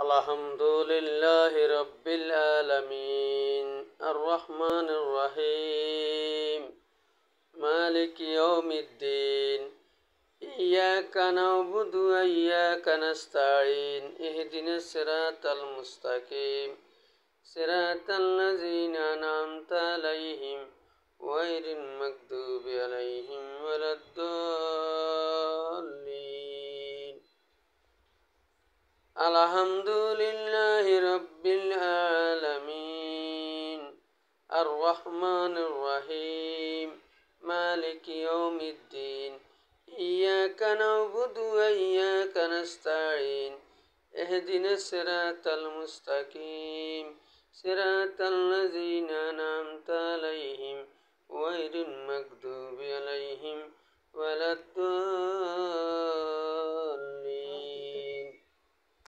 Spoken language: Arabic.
الحمد لله رب العالمين الرحمن الرحيم مالك يوم الدين إياك نعبد وإياك نستعين اهدنا الصراط المستقيم صراط الذين أنعمت عليهم غير المغضوب عليهم ولا الضالين الحمد لله رب العالمين الرحمن الرحيم مالك يوم الدين إياك نعبد وإياك نستعين اهدنا الصراط المستقيم صراط الذين أنعمت عليهم غير المغضوب عليهم ولا الضالين